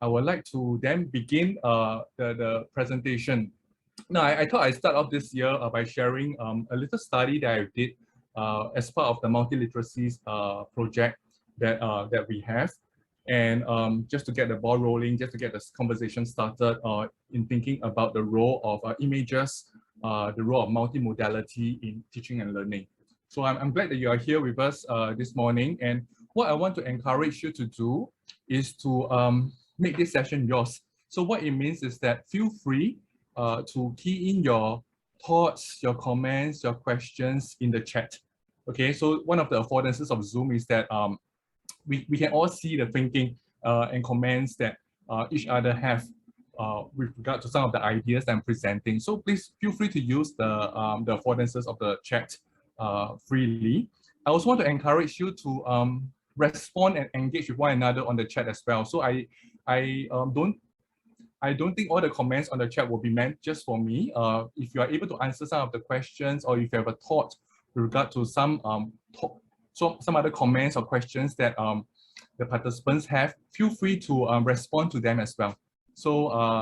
I would like to then begin the presentation. Now, I thought I'd start off this year by sharing a little study that I did as part of the multiliteracies project that we have. And just to get the ball rolling, just to get this conversation started in thinking about the role of images, the role of multimodality in teaching and learning. So I'm glad that you are here with us this morning. And what I want to encourage you to do is to make this session yours. So what it means is that feel free to key in your thoughts, your comments, your questions in the chat. Okay, so one of the affordances of Zoom is that we can all see the thinking and comments that each other have with regard to some of the ideas that I'm presenting. So please feel free to use the affordances of the chat freely. I also want to encourage you to respond and engage with one another on the chat as well. So I don't think all the comments on the chat will be meant just for me. If you are able to answer some of the questions, or if you have a thought with regard to some other comments or questions that the participants have, feel free to respond to them as well. So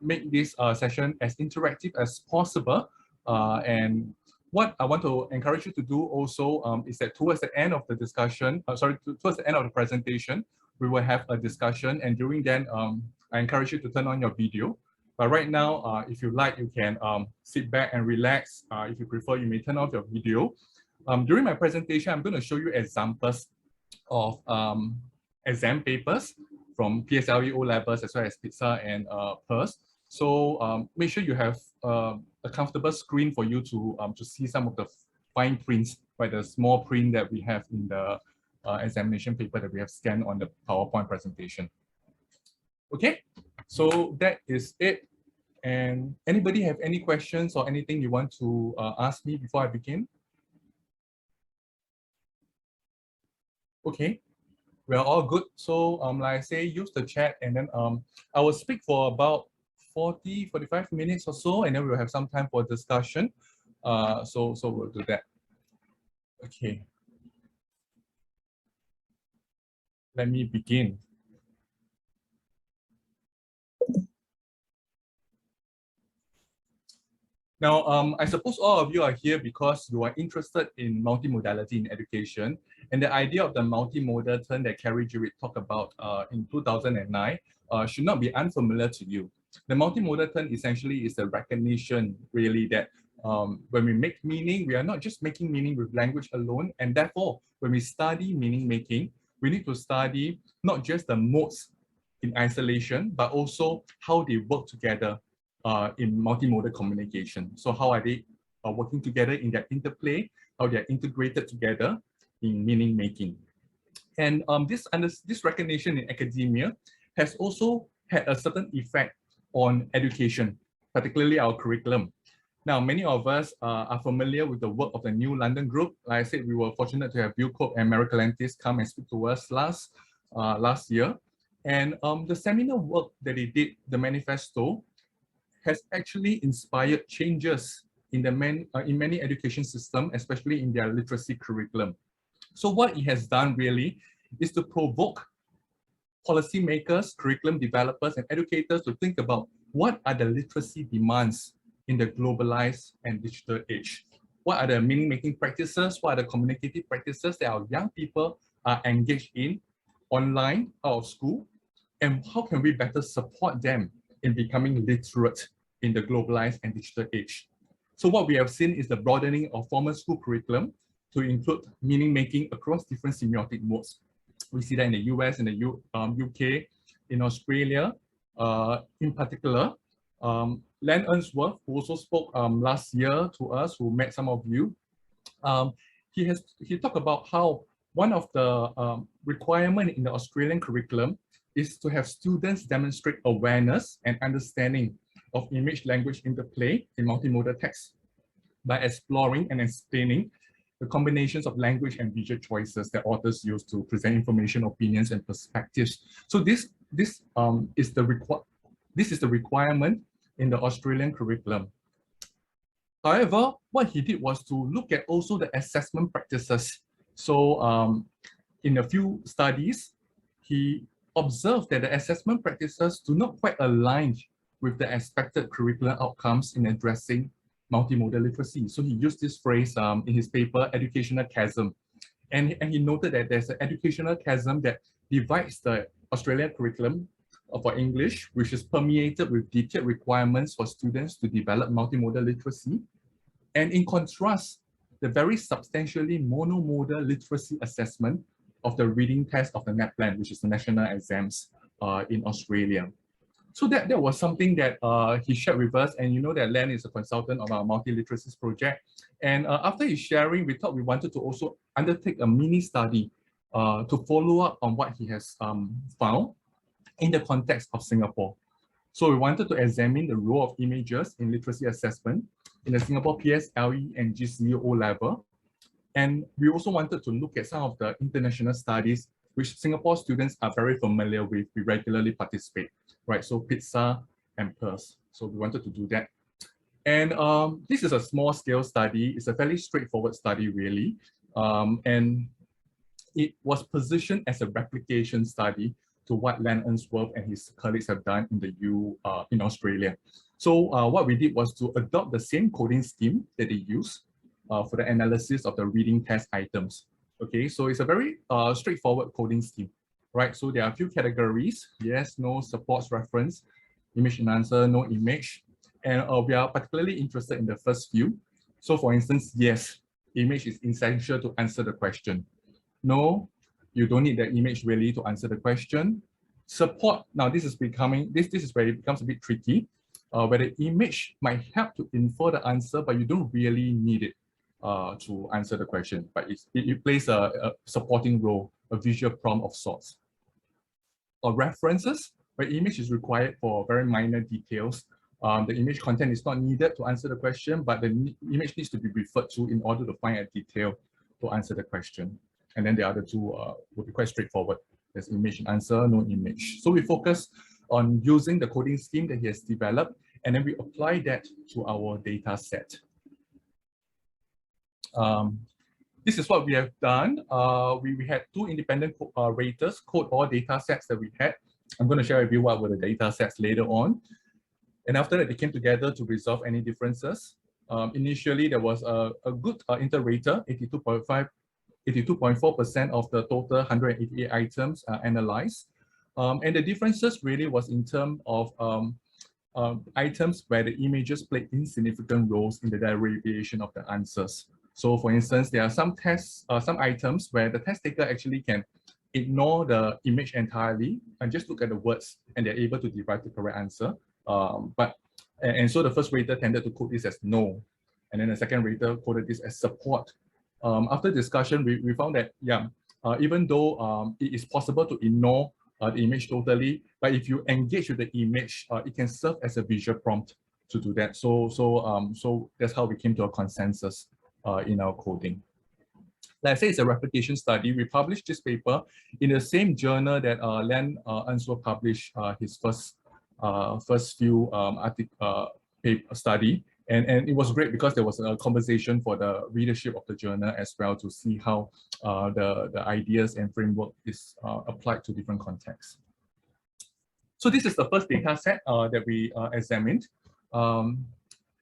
make this session as interactive as possible. And what I want to encourage you to do also is that towards the end of the discussion, towards the end of the presentation, we will have a discussion, and during then, I encourage you to turn on your video. But right now, if you like, you can sit back and relax. If you prefer, you may turn off your video. During my presentation, I'm going to show you examples of exam papers from PSLE O-levels as well as PISA and PIRLS. So make sure you have a comfortable screen for you to see some of the fine prints, right? The small print that we have in the examination paper that we have scanned on the PowerPoint presentation. Okay, so that is it. And anybody have any questions or anything you want to ask me before I begin? Okay, we're all good. So like I say, use the chat, and then I will speak for about 45 minutes or so, and then we'll have some time for discussion. So we'll do that. Okay. Let me begin. Now, I suppose all of you are here because you are interested in multimodality in education, and the idea of the multimodal turn that Carrie Jewett talked about in 2009 should not be unfamiliar to you. The multimodal turn essentially is the recognition, really, that when we make meaning, we are not just making meaning with language alone, and therefore, when we study meaning making, we need to study not just the modes in isolation, but also how they work together in multimodal communication. So how are they working together in their interplay, how they are integrated together in meaning making. And this recognition in academia has also had a certain effect on education, particularly our curriculum. Now, many of us are familiar with the work of the New London Group. Like I said, we were fortunate to have Bill Cope and Mary Calentis come and speak to us last year. And the seminal work that they did, the manifesto, has actually inspired changes in many education systems, especially in their literacy curriculum. So what it has done really is to provoke policymakers, curriculum developers, and educators to think about what are the literacy demands in the globalized and digital age. What are the meaning-making practices? What are the communicative practices that our young people are engaged in online, out of school? And how can we better support them in becoming literate in the globalized and digital age? So what we have seen is the broadening of formal school curriculum to include meaning-making across different semiotic modes. We see that in the US, in the UK, in Australia, in particular. Len Unsworth, who also spoke last year to us, who met some of you, he talked about how one of the requirements in the Australian curriculum is to have students demonstrate awareness and understanding of image-language interplay in multimodal text by exploring and explaining the combinations of language and visual choices that authors use to present information, opinions, and perspectives. So this is the requirement in the Australian curriculum. However, what he did was to look at also the assessment practices. So in a few studies, he observed that the assessment practices do not quite align with the expected curricular outcomes in addressing multimodal literacy. So he used this phrase in his paper, educational chasm. And he noted that there's an educational chasm that divides the Australian curriculum for English, which is permeated with detailed requirements for students to develop multimodal literacy. And in contrast, the very substantially monomodal literacy assessment of the reading test of the NAPLAN, which is the national exams in Australia. So that was something that he shared with us. And you know that Len is a consultant of our multiliteracies project. And after his sharing, we thought we wanted to also undertake a mini study to follow up on what he has found in the context of Singapore. So we wanted to examine the role of images in literacy assessment in the Singapore PSLE and GCE O level. And we also wanted to look at some of the international studies which Singapore students are very familiar with, we regularly participate, right? So PISA and PIRLS. So we wanted to do that. And this is a small scale study. It's a fairly straightforward study, really. And it was positioned as a replication study to what Len Unsworth and his colleagues have done in Australia. So what we did was to adopt the same coding scheme that they use for the analysis of the reading test items. Okay, so it's a very straightforward coding scheme, right? So there are a few categories: yes, no, supports, reference, image and answer, no image. And we are particularly interested in the first few. So for instance, yes, image is essential to answer the question. No, you don't need the image really to answer the question. Support, now this is where it becomes a bit tricky, where the image might help to infer the answer, but you don't really need it to answer the question, but it plays a supporting role, a visual prompt of sorts. Or references, where image is required for very minor details. The image content is not needed to answer the question, but the image needs to be referred to in order to find a detail to answer the question. And then the other two will be quite straightforward. There's image and answer, no image. So we focus on using the coding scheme that he has developed, and then we apply that to our data set. This is what we have done. We had two independent raters code all data sets that we had. I'm going to share with you what were the data sets later on. And after that, they came together to resolve any differences. Initially, there was a good inter-rater, 82.4% of the total 188 items analyzed. And the differences really was in terms of items where the images played insignificant roles in the derivation of the answers. So for instance, there are some tests, some items where the test taker actually can ignore the image entirely and just look at the words, and they're able to derive the correct answer. And so the first rater tended to code this as no, and then the second rater coded this as support. After discussion, we found that, yeah, even though it is possible to ignore the image totally, but if you engage with the image, it can serve as a visual prompt to do that. So that's how we came to a consensus in our coding. Like I say, it's a replication study. We published this paper in the same journal that Len Unsworth published his first few paper study. And it was great because there was a conversation for the readership of the journal as well to see how the ideas and framework is applied to different contexts. So this is the first data set that we examined.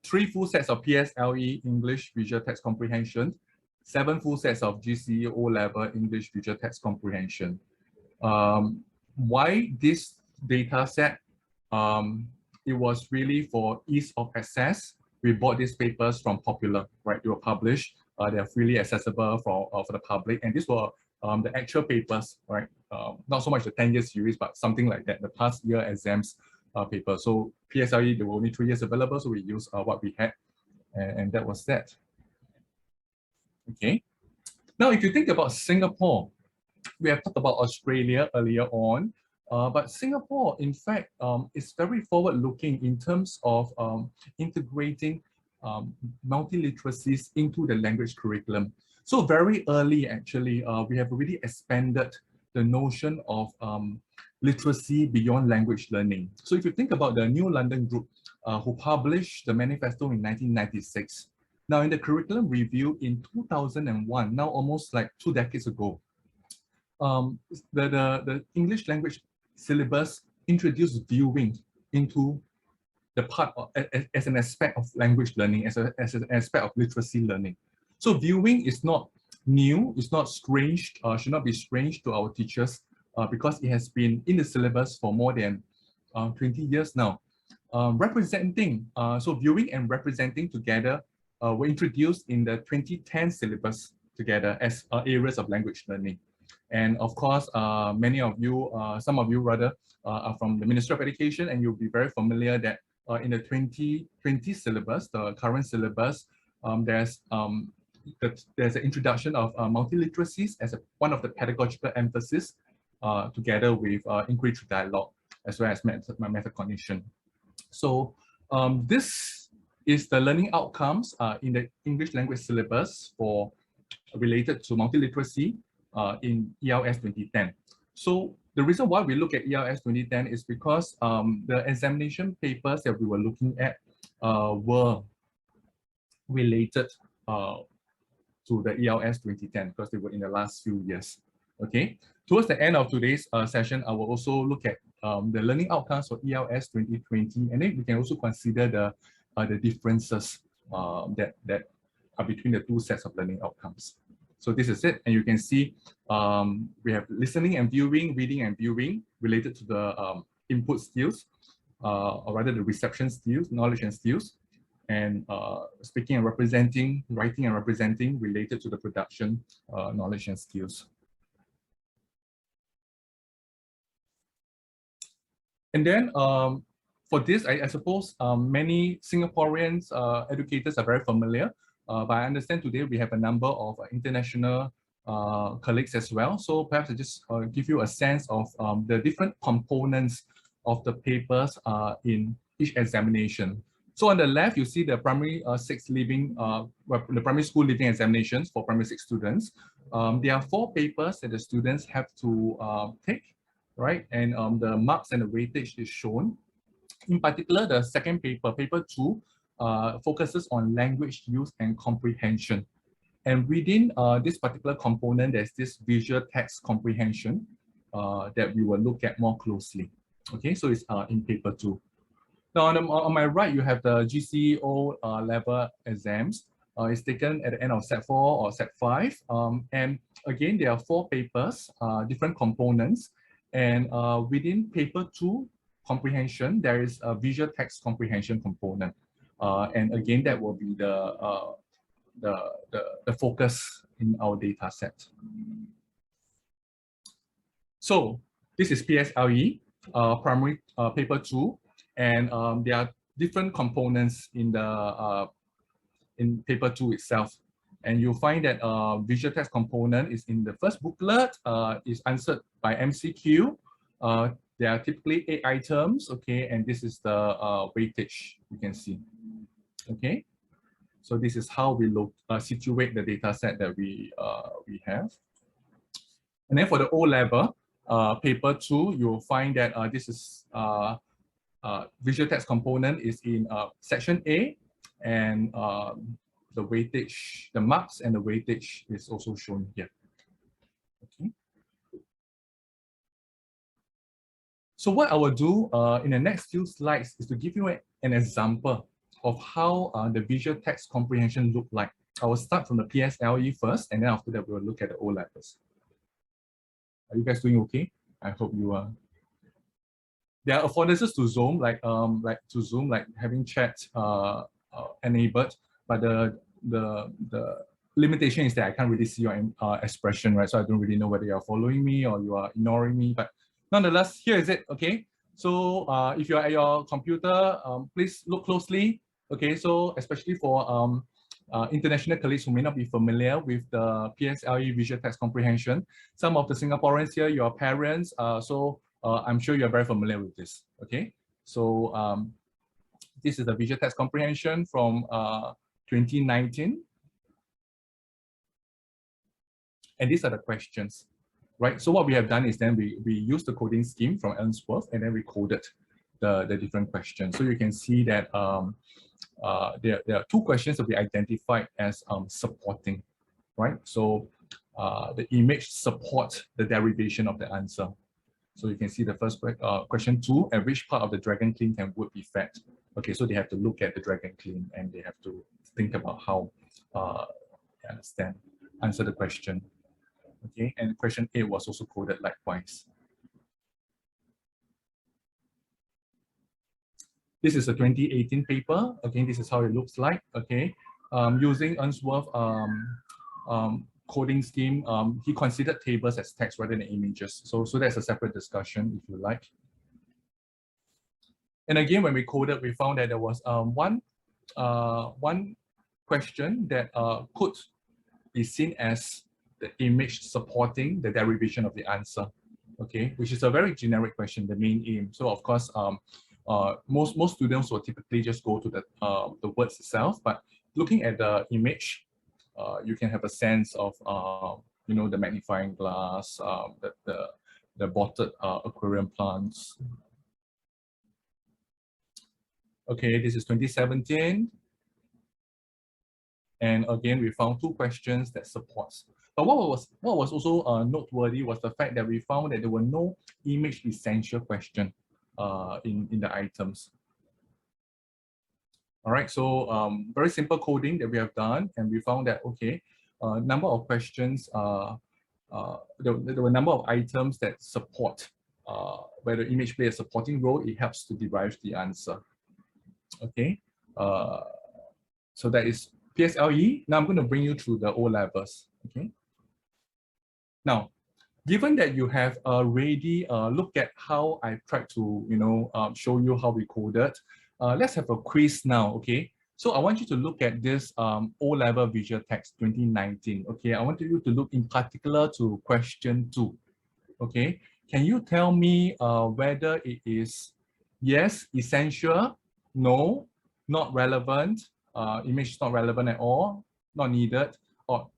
3 full sets of PSLE English Visual Text Comprehension, 7 full sets of GCE O-level English Visual Text Comprehension. Why this data set? It was really for ease of access. We bought these papers from Popular, right? They were published. They are freely accessible for the public. And these were the actual papers, right? Not so much the 10-year series, but something like that, the past year exams paper. So PSLE, there were only 3 years available, so we used what we had, and that was that. Okay. Now, if you think about Singapore, we have talked about Australia earlier on, but Singapore, in fact, is very forward-looking in terms of integrating multiliteracies into the language curriculum. So very early, actually, we have already expanded the notion of literacy beyond language learning. So if you think about the New London group who published the manifesto in 1996, now in the curriculum review in 2001, now almost like 2 decades ago, the English language syllabus introduce viewing into the part of, as an aspect of language learning, as an aspect of literacy learning. So viewing is not new, it's not strange, should not be strange to our teachers because it has been in the syllabus for more than 20 years now. Representing, so viewing and representing together were introduced in the 2010 syllabus together as areas of language learning. And of course, many of you, some of you rather, are from the Ministry of Education, and you'll be very familiar that in the 2020 syllabus, the current syllabus, there's an introduction of multiliteracies as one of the pedagogical emphasis, together with inquiry through dialogue, as well as metacognition. So this is the learning outcomes in the English language syllabus for related to multiliteracy in ELS 2010. So the reason why we look at ELS 2010 is because the examination papers that we were looking at were related to the ELS 2010 because they were in the last few years. Okay. Towards the end of today's session, I will also look at the learning outcomes for ELS 2020, and then we can also consider the differences that are between the two sets of learning outcomes. So this is it, and you can see we have listening and viewing, reading and viewing related to the input skills, or rather the reception skills, knowledge and skills, and speaking and representing, writing and representing related to the production knowledge and skills. And then for this, I suppose many Singaporeans educators are very familiar, but I understand today we have a number of international colleagues as well. So perhaps I just give you a sense of the different components of the papers in each examination. So on the left, you see the primary the primary school living examinations for primary 6 students. There are 4 papers that the students have to take, right? And the marks and the weightage is shown. In particular, the second paper, paper 2, focuses on language use and comprehension. And within this particular component, there's this visual text comprehension that we will look at more closely. Okay, so it's in paper 2. Now on my right, you have the GCO level exams. It's taken at the end of Set 4 or Set 5. And again, there are 4 papers, different components. And within paper 2 comprehension, there is a visual text comprehension component. And again, that will be the focus in our data set. So this is PSLE, primary paper 2, and there are different components in the in paper 2 itself. And you'll find that visual text component is in the first booklet, is answered by MCQ. There are typically 8 items, okay, and this is the weightage you can see. Okay, so this is how we look situate the data set that we have. And then for the O level paper 2, you'll find that this is visual text component is in section A, and the weightage, the marks and the weightage is also shown here. Okay. So what I will do in the next few slides is to give you an example of how the visual text comprehension look like. I will start from the PSLE first, and then after that we will look at the O levels. Are you guys doing okay? I hope you are. There are affordances to Zoom, like having chat enabled, but the limitation is that I can't really see your expression, right? So I don't really know whether you are following me or you are ignoring me, but nonetheless, here is it, okay? So if you're at your computer, please look closely, okay? So especially for international colleagues who may not be familiar with the PSLE visual text comprehension, some of the Singaporeans here, your parents, so I'm sure you're very familiar with this, okay? So this is the visual text comprehension from 2019. And these are the questions. Right, so what we have done is then we used the coding scheme from Unsworth, and then we coded the different questions. So you can see that there are 2 questions that we identified as supporting, right? So the image supports the derivation of the answer. So you can see the first question 2, at which part of the dragon clean can wood be fed? Okay, so they have to look at the dragon clean and they have to think about how answer the question. Okay, and question 8 was also coded likewise. This is a 2018 paper. Again, this is how it looks like. Okay, using Unsworth coding scheme, he considered tables as text rather than images. So that's a separate discussion if you like. And again, when we coded, we found that there was one question that could be seen as the image supporting the derivation of the answer. Okay, which is a very generic question, the main aim. So of course, most students will typically just go to the words itself, but looking at the image, you can have a sense of you know, the magnifying glass, the bottled aquarium plants. Okay, this is 2017. And again, we found 2 questions that supports. But what was also noteworthy was the fact that we found that there were no image essential question in the items. All right, so very simple coding that we have done, and we found that, okay, number of questions, there were a number of items that support where the image plays a supporting role. It helps to derive the answer. Okay, so that is PSLE. Now I'm going to bring you through the O levels. Okay. Now, given that you have already looked at how I tried to, you know, show you how we coded, let's have a quiz now. Okay. So I want you to look at this O-level visual text 2019. Okay. I want you to look in particular to question 2. Okay. Can you tell me whether it is yes, essential, no, not relevant, image is not relevant at all, not needed, or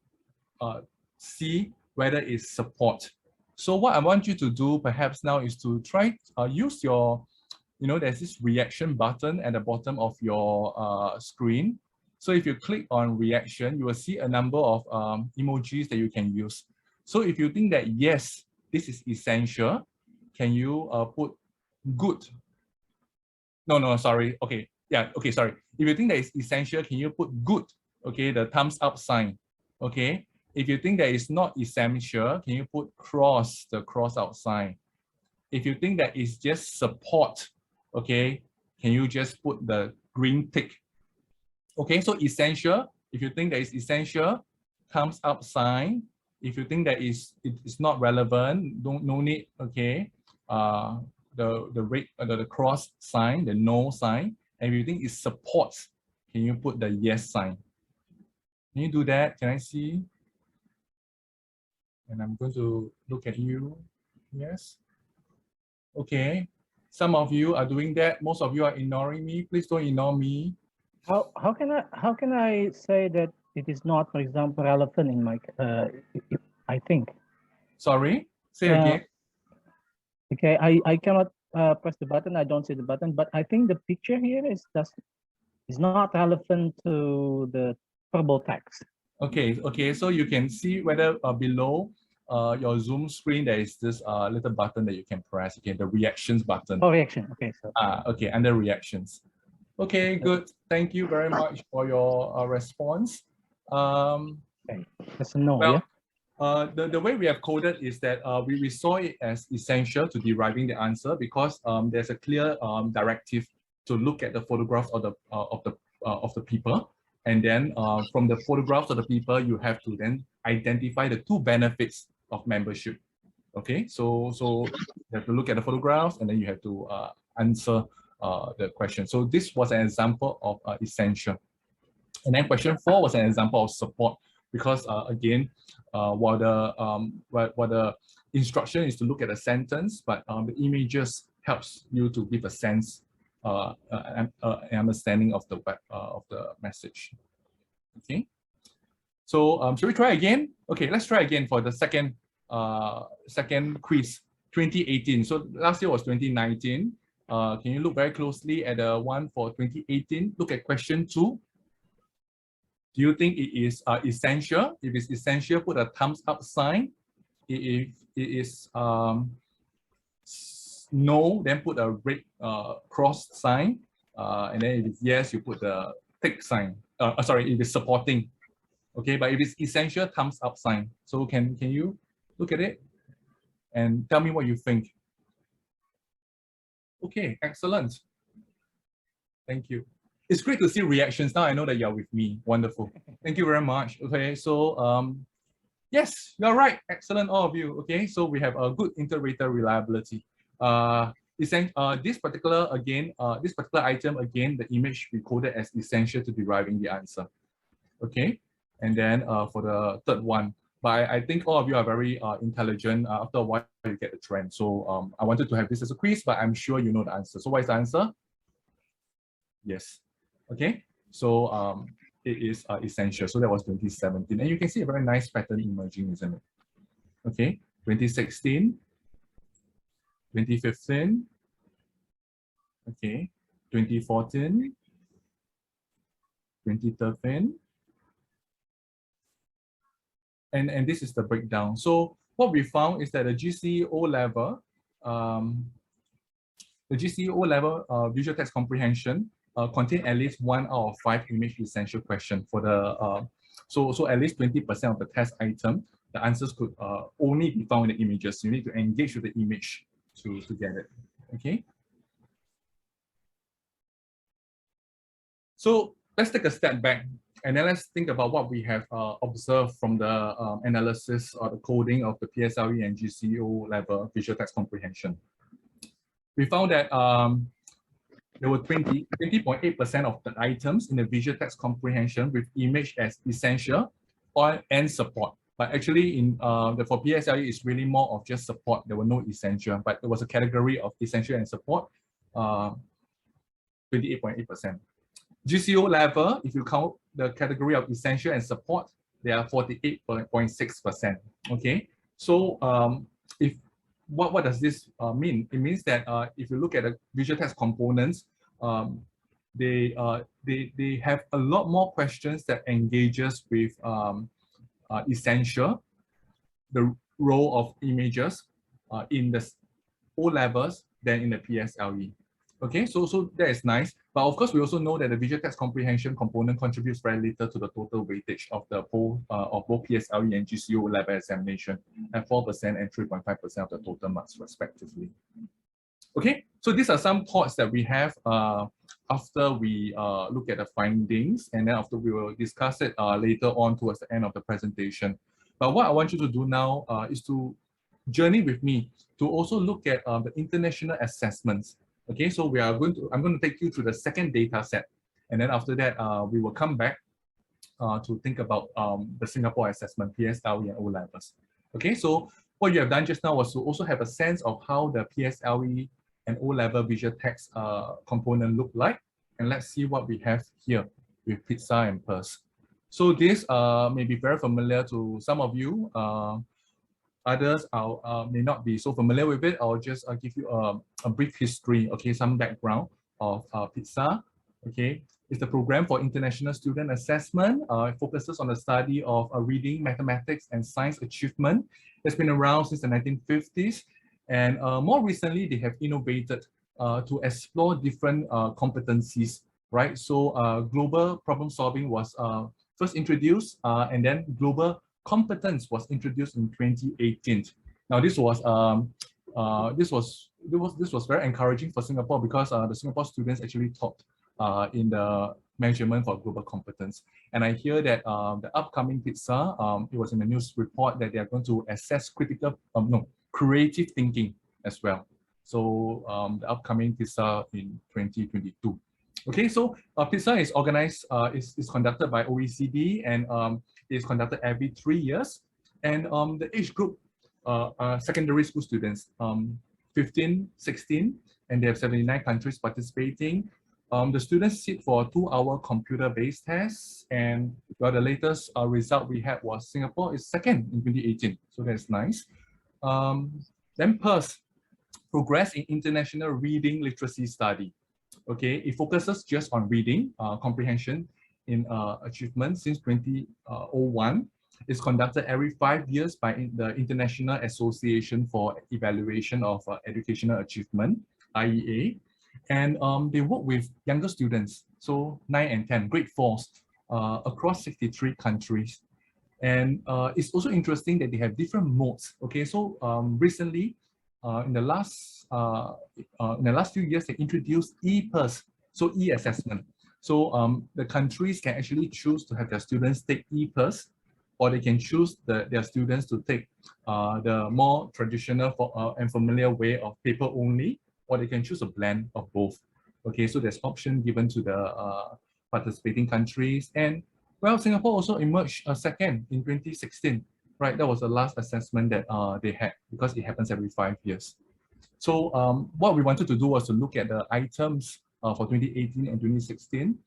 C, whether it's support. So what I want you to do perhaps now is to try use your, you know, there's this reaction button at the bottom of your screen. So if you click on reaction, you will see a number of emojis that you can use. So if you think that yes, this is essential, can you put good? No, sorry. Okay, yeah, okay, sorry. If you think that it's essential, can you put good? Okay, the thumbs up sign. Okay. If you think that it's not essential, can you put cross, the cross out sign? If you think that it's just support, okay, can you just put the green tick? Okay, so essential, if you think that it's essential, thumbs up sign. If you think that it's not relevant, no need, okay, the cross sign, the no sign. And if you think it supports, can you put the yes sign? Can you do that? Can I see? And I'm going to look at you. Yes. Okay. Some of you are doing that. Most of you are ignoring me. Please don't ignore me. How can I say that it is not, for example, relevant in my I think. Sorry. Say again. Okay. I cannot press the button. I don't see the button, but I think the picture here is not relevant to the purple text. Okay. Okay. So you can see whether below your Zoom screen there is this little button that you can press. Okay, the reactions button. Oh, reaction. Okay. So. Okay, under reactions. Okay, good. Thank you very much for your response. Okay. That's a no. Well, yeah. The way we have coded is that we saw it as essential to deriving the answer because there's a clear directive to look at the photographs of the people, and then from the photographs of the people, you have to then identify the 2 benefits of membership. Okay, so you have to look at the photographs and then you have to answer the question. So this was an example of essential. And then question 4 was an example of support because again, while the instruction is to look at a sentence, but the images helps you to give a sense, an understanding of the message. Okay. So should we try again? Okay, let's try again for the second quiz, 2018. So last year was 2019. Can you look very closely at the one for 2018? Look at question 2. Do you think it is essential? If it's essential, put a thumbs up sign. If it is no, then put a red cross sign. And then if it's yes, you put the tick sign. Sorry, if it's supporting. Okay, but if it's essential, thumbs up sign. So can you look at it and tell me what you think? Okay, excellent. Thank you. It's great to see reactions. Now I know that you're with me. Wonderful. Thank you very much. Okay, so yes, you're right. Excellent, all of you. Okay, so we have a good inter-rater reliability. This particular item again, the image we coded as essential to deriving the answer. Okay, and then for the third one, but I think all of you are very intelligent. After a while, you get the trend. So I wanted to have this as a quiz, but I'm sure you know the answer. So what is the answer? Yes. Okay. So it is essential. So that was 2017, and you can see a very nice pattern emerging, isn't it? Okay. 2016, 2015. Okay. 2014, 2013. And this is the breakdown. So what we found is that the GCE O-level, visual text comprehension contain at least 1 out of 5 image essential question for the so at least 20% of the test item, the answers could only be found in the images. You need to engage with the image to get it. Okay. So let's take a step back and then let's think about what we have observed from the analysis or the coding of the PSLE and GCE level visual text comprehension. We found that there were 20.8% of the items in the visual text comprehension with image as essential and support. But actually, for PSLE, it's really more of just support. There were no essential, but there was a category of essential and support, 28.8%. GCO level, if you count the category of essential and support, they are 48.6%. Okay, so what does this mean? It means that if you look at the visual text components, they have a lot more questions that engages with essential, the role of images in the O levels than in the PSLE. Okay, so that is nice, but of course we also know that the visual text comprehension component contributes very little to the total weightage of the both PSLE and GCO level examination at 4% and 3.5% of the total marks respectively. Okay, so these are some thoughts that we have after we look at the findings, and then after we will discuss it later on towards the end of the presentation. But what I want you to do now is to journey with me to also look at the international assessments. Okay, so I'm going to take you through the second data set, and then after that we will come back to think about the Singapore assessment, PSLE and O levels. Okay, so what you have done just now was to also have a sense of how the PSLE and O level visual text component look like, and let's see what we have here with PISA and PIRLS. So this may be very familiar to some of you. Others may not be so familiar with it. I'll just give you a brief history, okay, some background of PISA. Okay, it's the program for international student assessment. It focuses on the study of reading, mathematics, and science achievement. It's been around since the 1950s, and more recently they have innovated to explore different competencies. Right, so global problem solving was first introduced, and then global competence was introduced in 2018. Now this was very encouraging for Singapore because the Singapore students actually taught in the measurement for global competence. And I hear that the upcoming PISA, it was in the news report that they are going to assess creative thinking as well. So the upcoming PISA in 2022. Okay, so PISA is organized, is conducted by OECD, and is conducted every 3 years. And the age group are secondary school students, 15, 16, and they have 79 countries participating. The students sit for a 2-hour computer-based test, and the latest result we had was Singapore is second in 2018, so that's nice. Then PIRLS, Progress in International Reading Literacy Study. Okay, it focuses just on reading comprehension in achievement since 2001. It's conducted every 5 years by the International Association for Evaluation of Educational Achievement, IEA. And they work with younger students, so 9 and 10, grade 4s, across 63 countries. And it's also interesting that they have different modes. Okay, so recently, in the last few years, they introduced e-PIRLS, so e-assessment. So the countries can actually choose to have their students take e-PIRLS, or they can choose their students to take the more traditional and familiar way of paper only, or they can choose a blend of both. Okay, so there's option given to the participating countries. And well, Singapore also emerged second in 2016, right? That was the last assessment that they had, because it happens every 5 years. So what we wanted to do was to look at the items for 2018 and 2016.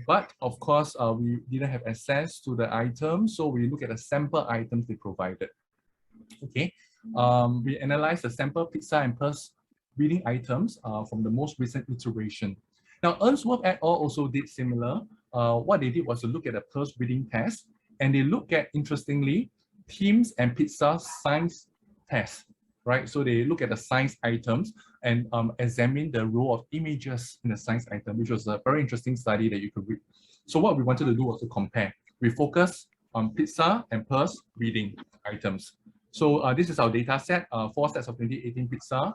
But of course, we didn't have access to the items, so we look at the sample items they provided. Okay, we analyzed the sample PISA and PIRLS reading items from the most recent iteration. Now, Unsworth et al. Also did similar. What they did was to look at the PIRLS reading test, and they look at, interestingly, TIMSS and PISA science tests, right? So they look at the science items and examine the role of images in the science item, which was a very interesting study that you could read. So what we wanted to do was to compare. We focus on PISA and PIRLS reading items. So this is our data set, 4 sets of 2018 PISA,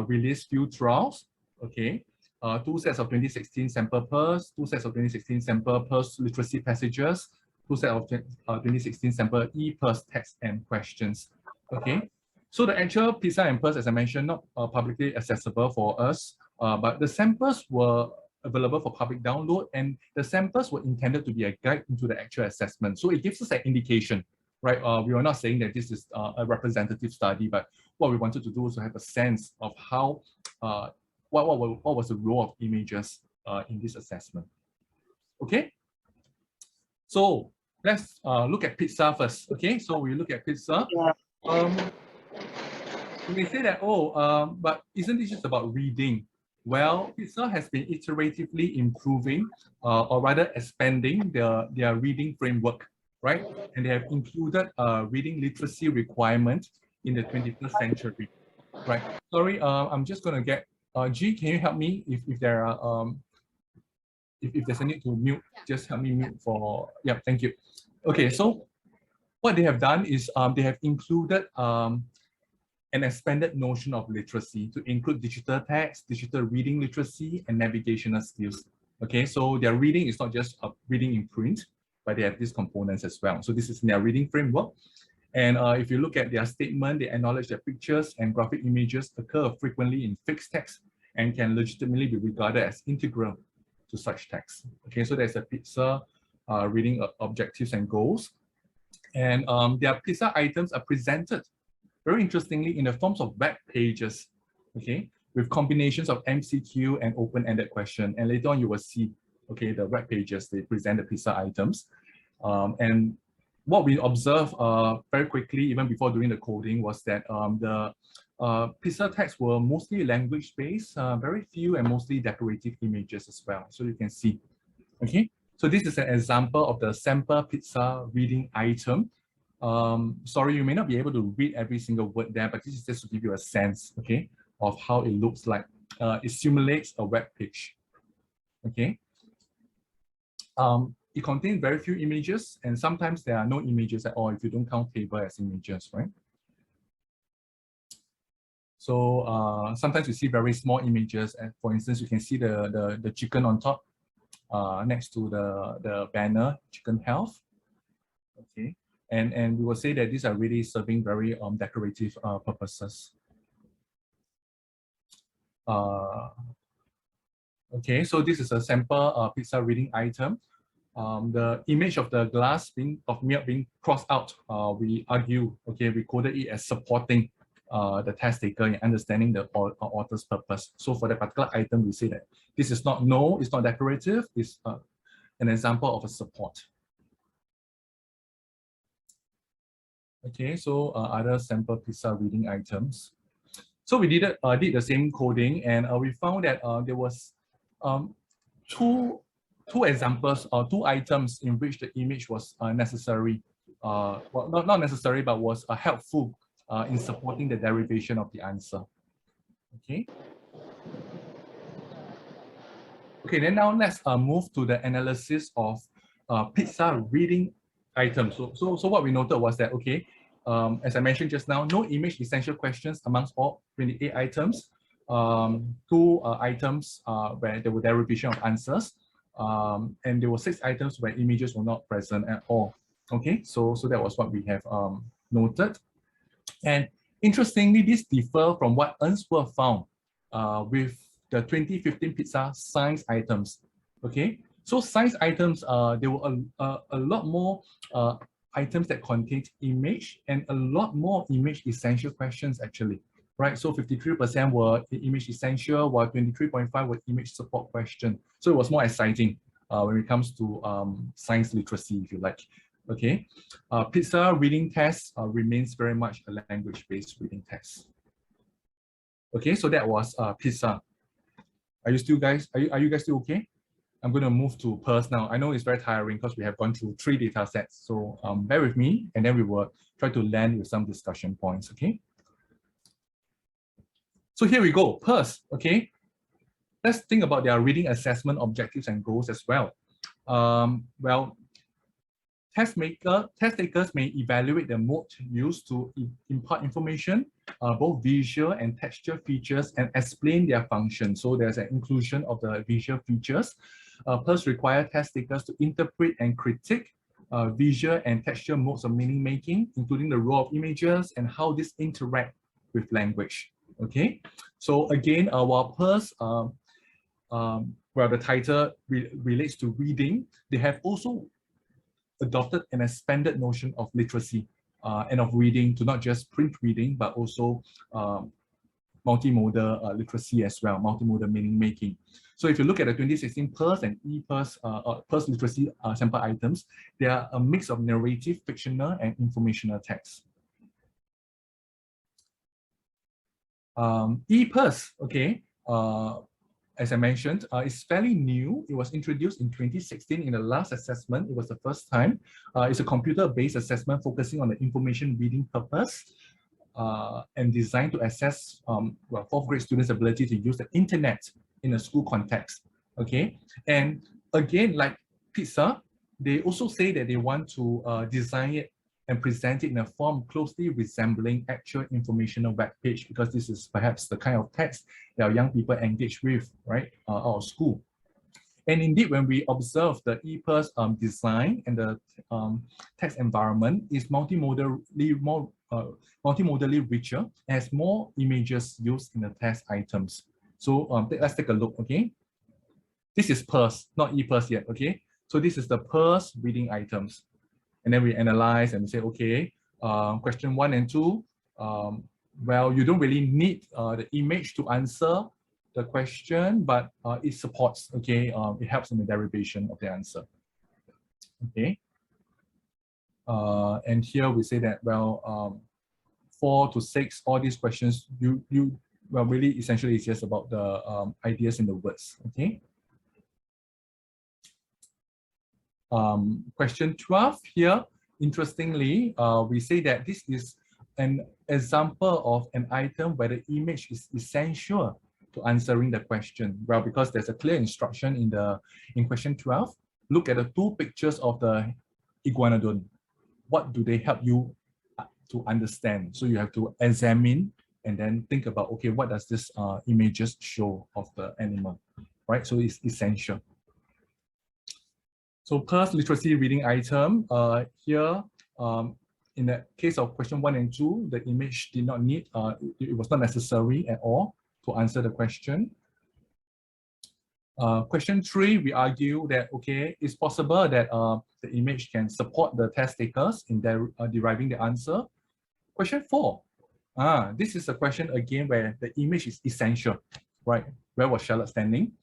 released few trials, okay? 2 sets of 2016 sample PIRLS, 2 sets of 2016 sample PIRLS literacy passages, 2 sets of 2016 sample e-PIRLS text and questions, okay? So the actual PISA and PIRLS, as I mentioned, not publicly accessible for us, but the samples were available for public download, and the samples were intended to be a guide into the actual assessment. So it gives us an indication, right? We are not saying that this is a representative study, but what we wanted to do was to have a sense of how, what was the role of images in this assessment. Okay, so let's look at PISA first. Okay, so we look at PISA. You may say that, oh, but isn't this just about reading? Well, PISA has been iteratively improving, or rather expanding their reading framework, right? And they have included reading literacy requirement in the 21st century, right? Sorry, I'm just going to get, G, can you help me if there are, if there's a need to mute, just help me mute for, yeah, thank you. Okay, so what they have done is they have included an expanded notion of literacy to include digital text, digital reading literacy, and navigational skills. Okay, so their reading is not just reading in print, but they have these components as well. So this is their reading framework. And if you look at their statement, they acknowledge that pictures and graphic images occur frequently in fixed text and can legitimately be regarded as integral to such text. Okay, so there's a PISA reading objectives and goals. And their PISA items are presented, very interestingly, in the forms of web pages, okay, with combinations of MCQ and open-ended question. And later on, you will see, okay, the web pages, they present the PISA items. And what we observed very quickly, even before doing the coding, was that the PISA texts were mostly language-based, very few and mostly decorative images as well. So you can see, okay? So this is an example of the sample PISA reading item. Sorry, you may not be able to read every single word there, but this is just to give you a sense, okay, of how it looks like. It simulates a web page, okay? It contains very few images, and sometimes there are no images at all if you don't count table as images, right? So sometimes you see very small images, and for instance, you can see the chicken on top next to the banner, chicken health, okay? And we will say that these are really serving very decorative purposes. Okay, so this is a sample PISA reading item. The image of the glass of milk being crossed out, we argue, okay, we coded it as supporting the test taker in understanding the author's purpose. So for that particular item, we say that this is not, no, it's not decorative, it's an example of a support. Okay, so other sample PISA reading items. So we did the same coding, and we found that there was two examples or two items in which the image was necessary. well, not necessary, but was helpful in supporting the derivation of the answer. Okay. Okay, then now let's move to the analysis of PISA reading items. So what we noted was that, okay, as I mentioned just now, no image essential questions amongst all 28 items. Two items where there were derivation of answers, and there were 6 items where images were not present at all. Okay, so that was what we have noted. And interestingly, this differs from what Unsworth found with the 2015 PISA science items. Okay, so science items, there were a lot more items that contained image and a lot more image essential questions actually, right? So 53% were image essential, while 23.5 were image support question. So it was more exciting when it comes to science literacy, if you like. Okay, PISA reading test remains very much a language-based reading test. Okay, so that was PISA. Are you guys still okay? I'm going to move to PIRLS now. I know it's very tiring because we have gone through 3 data sets. So bear with me, and then we will try to land with some discussion points. Okay. So here we go. PIRLS. Okay. Let's think about their reading assessment objectives and goals as well. Well, test takers may evaluate the mode used to impart information, both visual and textual features, and explain their function. So there's an inclusion of the visual features. PIRLS require test takers to interpret and critique visual and textual modes of meaning making, including the role of images and how this interact with language. Okay, so again, while PIRLS, well, the title relates to reading, they have also adopted an expanded notion of literacy and of reading to not just print reading, but also multimodal literacy as well, multimodal meaning making. So if you look at the 2016 PIRLS and e-PIRLS, PIRLS literacy sample items, they are a mix of narrative, fictional, and informational text. e-PIRLS, okay, as I mentioned, it's fairly new. It was introduced in 2016 in the last assessment. It was the first time. It's a computer-based assessment focusing on the information reading purpose and designed to assess well, 4th grade students' ability to use the internet in a school context. Okay, and again, like PISA, they also say that they want to design it and present it in a form closely resembling actual informational web page, because this is perhaps the kind of text that our young people engage with, right, out of school. And indeed, when we observe the e-PIRLS design and the text environment is multimodally richer, has more images used in the test items. So let's take a look, okay? This is PIRLS, not e-PIRLS yet, okay? So this is the PIRLS reading items. And then we analyze and we say, okay, question 1 and 2, well, you don't really need the image to answer the question, but it supports, okay, it helps in the derivation of the answer. Okay. And here we say that, well, 4 to 6, all these questions, well, really essentially it's just about the ideas in the words, okay. Question 12 here, interestingly, we say that this is an example of an item where the image is essential to answering the question. Well, because there's a clear instruction in question 12. Look at the 2 pictures of the iguanodon. What do they help you to understand? So you have to examine and then think about, okay, what does this images show of the animal, right? So it's essential. So PIRLS literacy reading item, here, in the case of question 1 and 2, the image did not need, it was not necessary at all to answer the question. Question 3, we argue that, okay, it's possible that the image can support the test takers in deriving the answer. Question 4, this is a question again where the image is essential, right? Where was Charlotte standing?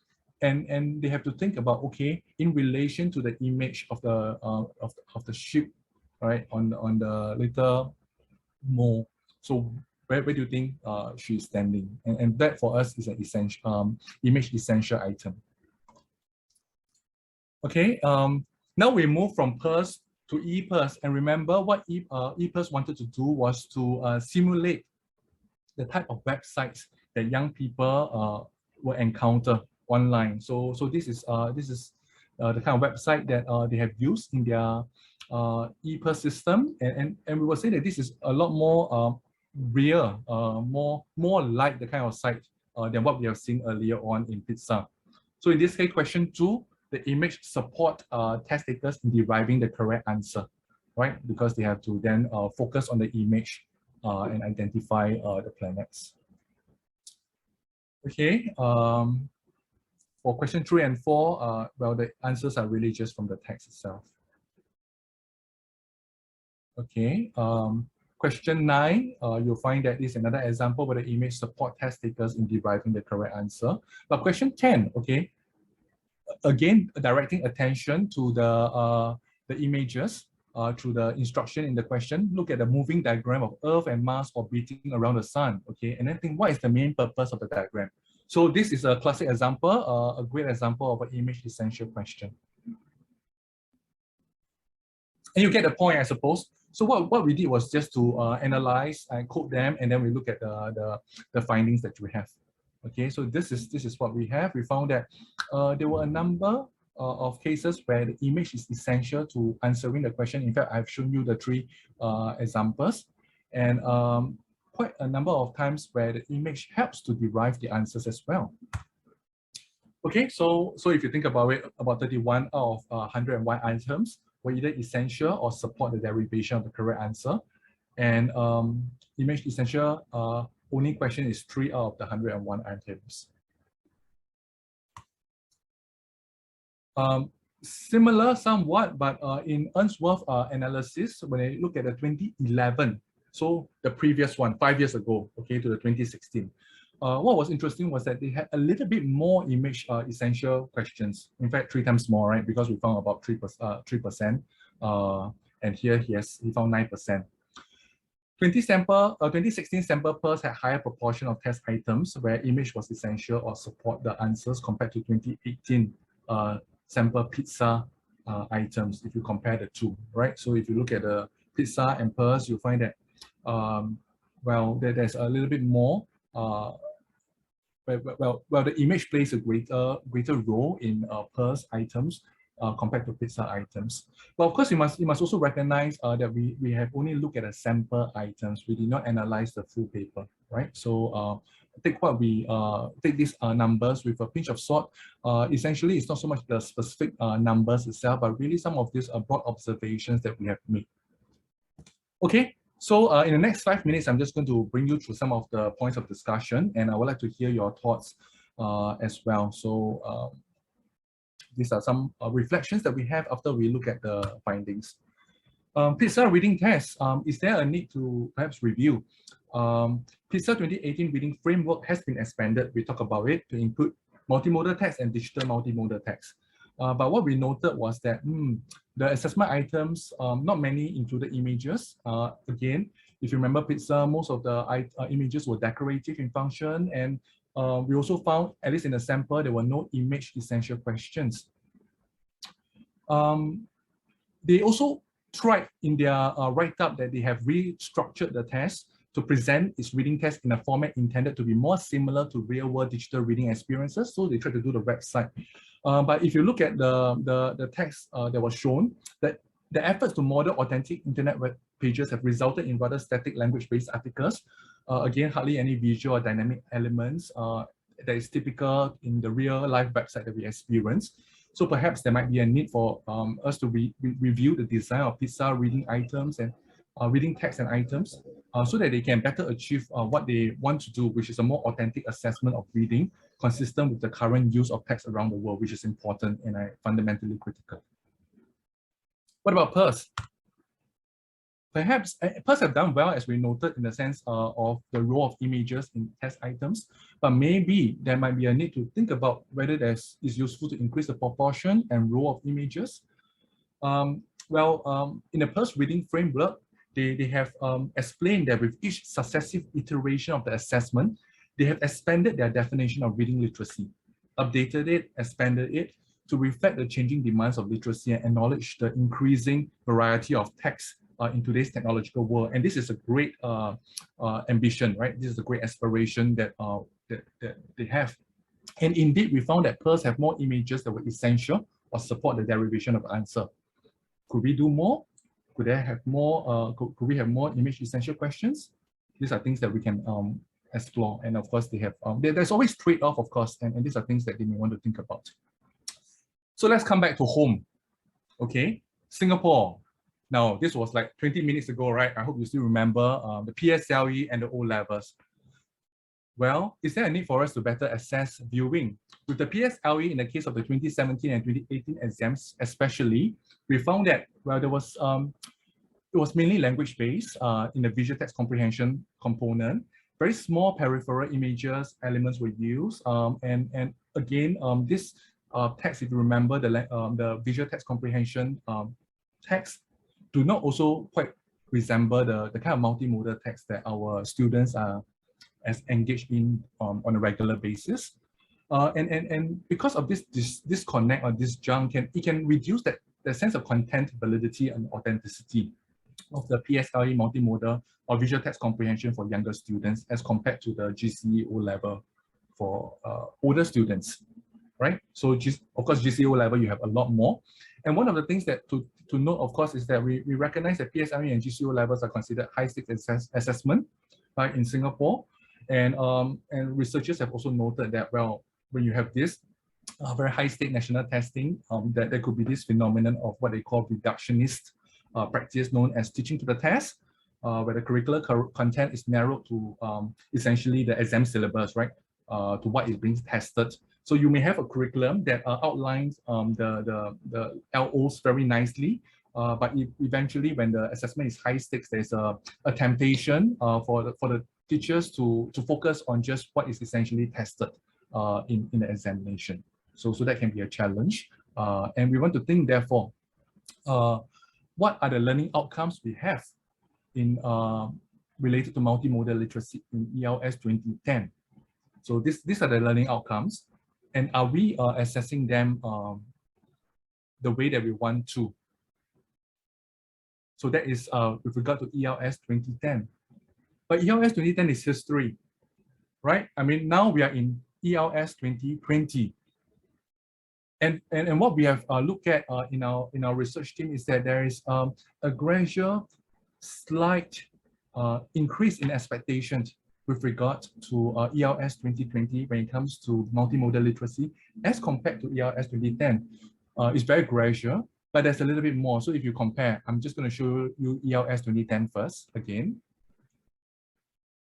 And they have to think about, okay, in relation to the image of the sheep, right, on the little mole. So where do you think she's standing? And that for us is an essential image essential item. Okay, now we move from PIRLS to e-PIRLS. And remember what e-PIRLS wanted to do was to simulate the type of websites that young people will encounter online. So this is the kind of website that they have used in their e-PIRLS system, and we will say that this is a lot more real, more like the kind of site than what we have seen earlier on in PISA. So in this case, question 2, the image support test takers in deriving the correct answer, right? Because they have to then focus on the image and identify the planets. Okay, for question 3 and 4, well, the answers are really just from the text itself. Okay, question 9, you'll find that this is another example where the image support test takers in deriving the correct answer. But question 10, okay, again, directing attention to the images through the instruction in the question. Look at the moving diagram of Earth and Mars orbiting around the Sun, okay, and then think, what is the main purpose of the diagram? So this is a classic example, a great example of an image essential question. And you get the point, I suppose. So what we did was just to analyze and code them, and then we look at the findings that we have. Okay, so this is what we have. We found that there were a number of cases where the image is essential to answering the question. In fact, I've shown you the 3 examples, and quite a number of times where the image helps to derive the answers as well. Okay, so if you think about it, about 31 out of 101 items were either essential or support the derivation of the correct answer. And image essential only question is 3 out of the 101 items. Similar somewhat, but in Unsworth analysis, when I look at the 2011, so the previous one, 5 years ago, okay, to the 2016, what was interesting was that they had a little bit more image essential questions. In fact, 3 times more, right? Because we found about 3%, and here he found 9%. 2016 sample PIRLS had higher proportion of test items where image was essential or support the answers compared to 2018 sample PISA items, if you compare the 2, right? So if you look at the PISA and PIRLS, you'll find that, well, there's a little bit more, well, the image plays a greater role in PIRLS items compared to PISA items. But of course, you must also recognize that we have only looked at the sample items. We did not analyze the full paper, right? So take what we take these numbers with a pinch of salt. Essentially, it's not so much the specific numbers itself, but really some of these broad observations that we have made. Okay, so in the next 5 minutes, I'm just going to bring you through some of the points of discussion, and I would like to hear your thoughts as well. So these are some reflections that we have after we look at the findings. PISA reading test, is there a need to perhaps review? PISA 2018 reading framework has been expanded. We talk about it to include multimodal text and digital multimodal text. But what we noted was that the assessment items, not many included images. Again, if you remember PISA, most of the images were decorative in function, and we also found, at least in the sample, there were no image essential questions. They also tried in their write-up that they have restructured the test to present its reading test in a format intended to be more similar to real-world digital reading experiences. So they tried to do the website. But if you look at the text that was shown, that the efforts to model authentic internet web pages have resulted in rather static language-based articles. Again, hardly any visual or dynamic elements that is typical in the real-life website that we experience. So perhaps there might be a need for us to review the design of PISA reading items and reading text and items so that they can better achieve what they want to do, which is a more authentic assessment of reading consistent with the current use of text around the world, which is important and fundamentally critical. What about PIRLS? Perhaps PIRLS have done well, as we noted, in the sense of the role of images in test items, but maybe there might be a need to think about whether it's useful to increase the proportion and role of images. In the PIRLS reading framework, they have explained that with each successive iteration of the assessment, they have expanded their definition of reading literacy, updated it, expanded it, to reflect the changing demands of literacy and acknowledge the increasing variety of texts in today's technological world. And this is a great ambition, right? This is a great aspiration that, that they have. And indeed, we found that PIRLS have more images that were essential or support the derivation of answer. Could we do more? Could there have more? Could we have more image essential questions? These are things that we can explore. And of course, they have there's always trade-off, of course, and these are things that they may want to think about. So let's come back to home. Okay, Singapore. Now, this was like 20 minutes ago, right? I hope you still remember the PSLE and the O levels. Well, is there a need for us to better assess viewing? With the PSLE, in the case of the 2017 and 2018 exams, especially, we found that, well, there was it was mainly language-based in the visual text comprehension component. Very small peripheral images, elements were used, and again, this text, if you remember, the visual text comprehension text, do not also quite resemble the kind of multimodal text that our students are as engaged in on a regular basis. And because of this disconnect or disjunct, it can reduce the sense of content validity and authenticity of the PSLE multimodal or visual text comprehension for younger students as compared to the GCE O level for older students, right? So of course, GCE O level, you have a lot more. And one of the things that to note, of course, is that we recognize that PSLE and GCE O levels are considered high-stakes assessment, right, in Singapore. And researchers have also noted that, well, when you have this very high-stake national testing, that there could be this phenomenon of what they call reductionist practice known as teaching to the test, where the curricular content is narrowed to essentially the exam syllabus, right, to what is being tested. So you may have a curriculum that outlines the LOs very nicely, but eventually when the assessment is high stakes, there's a temptation for the teachers to focus on just what is essentially tested in the examination. So that can be a challenge. And we want to think, therefore, what are the learning outcomes we have in related to multimodal literacy in ELS 2010? So these are the learning outcomes. And are we assessing them the way that we want to? So that is with regard to ELS 2010. But ELS 2010 is history, right? I mean, now we are in ELS 2020. And what we have looked at in our research team is that there is a gradual, slight increase in expectations with regard to ELS 2020 when it comes to multimodal literacy as compared to ELS 2010. It's very gradual, but there's a little bit more. So if you compare, I'm just going to show you ELS 2010 first again.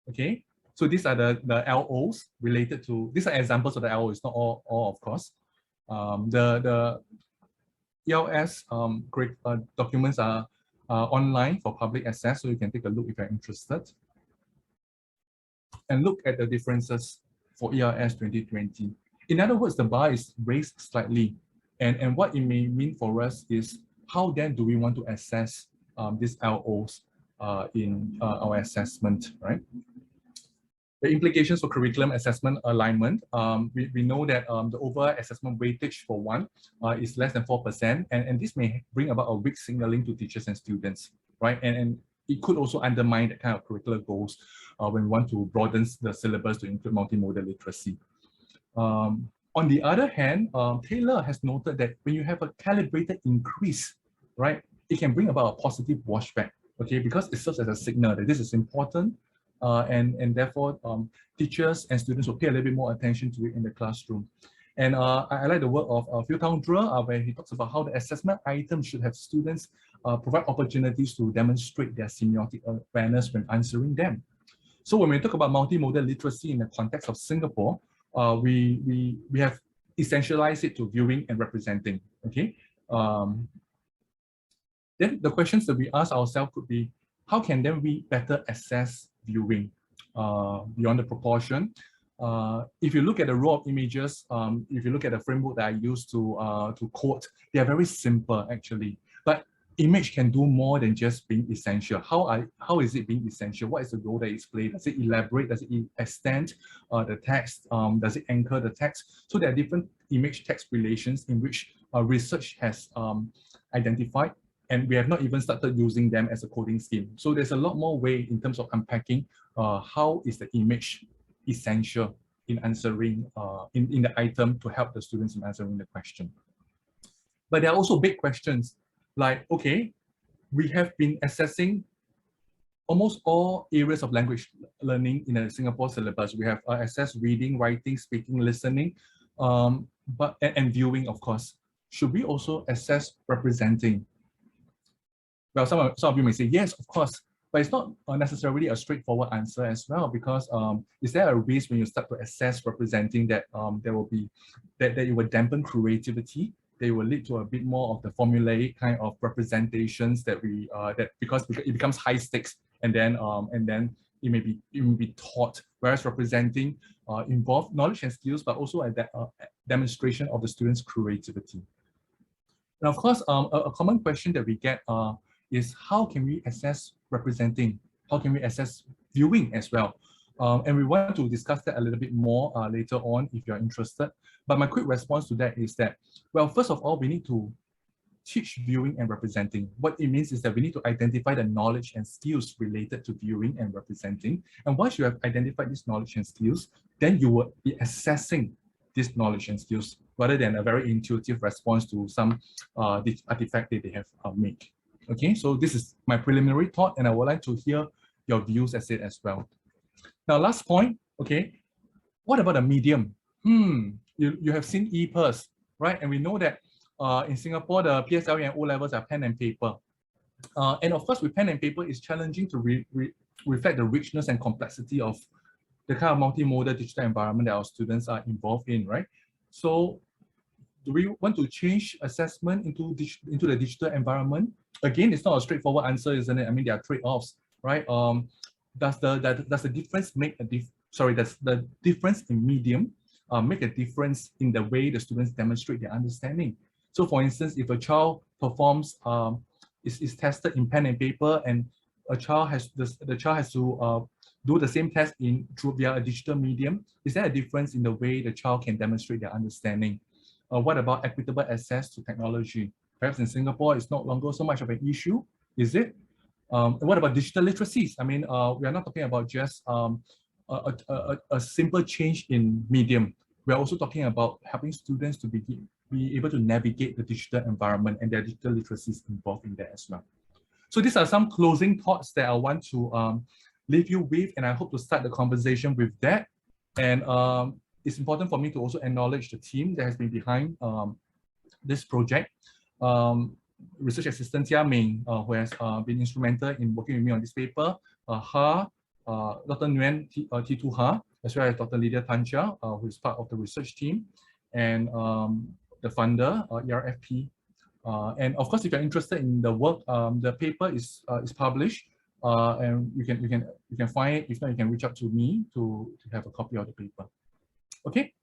Okay, so these are the LOs related to, these are examples of the LO, it's not all of course. The ELS documents are online for public access, so you can take a look if you're interested. And look at the differences for ELS 2020. In other words, the bar is raised slightly. And what it may mean for us is, how then do we want to assess these LOs in our assessment, right? The implications for curriculum assessment alignment, we know that the overall assessment weightage for one is less than 4%, and this may bring about a weak signaling to teachers and students, right? And it could also undermine the kind of curricular goals when we want to broaden the syllabus to include multimodal literacy. On the other hand, Taylor has noted that when you have a calibrated increase, right, it can bring about a positive washback, okay, because it serves as a signal that this is important, and therefore teachers and students will pay a little bit more attention to it in the classroom. And I like the work of Phil Towndra, where he talks about how the assessment items should have students provide opportunities to demonstrate their semiotic awareness when answering them. So when we talk about multimodal literacy in the context of Singapore, we have essentialized it to viewing and representing, okay? Then the questions that we ask ourselves could be, how can then we better assess viewing beyond the proportion? If you look at the row of images, if you look at the framework that I used to quote, they are very simple actually. But image can do more than just being essential. How is it being essential? What is the role that it's played? Does it elaborate? Does it extend the text? Does it anchor the text? So there are different image-text relations in which research has identified, and we have not even started using them as a coding scheme. So there's a lot more way in terms of unpacking how is the image essential in answering in the item to help the students in answering the question. But there are also big questions like, okay, we have been assessing almost all areas of language learning in the Singapore syllabus. We have assessed reading, writing, speaking, listening, and viewing, of course. Should we also assess representing? Well, some of you may say, yes, of course, but it's not necessarily a straightforward answer as well, because is there a risk when you start to assess representing that there will be, that it will dampen creativity? They will lead to a bit more of the formulaic kind of representations that we because it becomes high stakes, and then it may be taught. Whereas representing involve knowledge and skills, but also a demonstration of the students' creativity. And of course, a common question that we get is how can we assess representing? How can we assess viewing as well? And we want to discuss that a little bit more later on if you're interested. But my quick response to that is that, well, first of all, we need to teach viewing and representing. What it means is that we need to identify the knowledge and skills related to viewing and representing. And once you have identified this knowledge and skills, then you will be assessing this knowledge and skills rather than a very intuitive response to some artifact that they have made. Okay, so this is my preliminary thought, and I would like to hear your views as it as well. Now, last point, okay, what about the medium? You have seen e-PIRLS, right? And we know that in Singapore, the PSLE and O-levels are pen and paper. And of course, with pen and paper, it's challenging to reflect the richness and complexity of the kind of multimodal digital environment that our students are involved in, right? So do we want to change assessment into the digital environment? Again, it's not a straightforward answer, isn't it? I mean, there are trade-offs, right? Does the difference make a does the difference in medium make a difference in the way the students demonstrate their understanding? So for instance, if a child performs, is tested in pen and paper, and the child has to do the same test via a digital medium, is there a difference in the way the child can demonstrate their understanding? What about equitable access to technology? Perhaps in Singapore, it's no longer so much of an issue, is it? What about digital literacies? I mean, we are not talking about just a simple change in medium. We're also talking about helping students to be able to navigate the digital environment, and their digital literacies involved in that as well. So these are some closing thoughts that I want to leave you with, and I hope to start the conversation with that. And it's important for me to also acknowledge the team that has been behind this project. Research assistant Jia Ming, who has been instrumental in working with me on this paper, Dr. Nguyen T2 Ha, as well as Dr. Lydia Tancha, who is part of the research team, and the funder, ERFP. And of course, if you're interested in the work, the paper is published, and you can find it. If not, you can reach out to me to have a copy of the paper. Okay,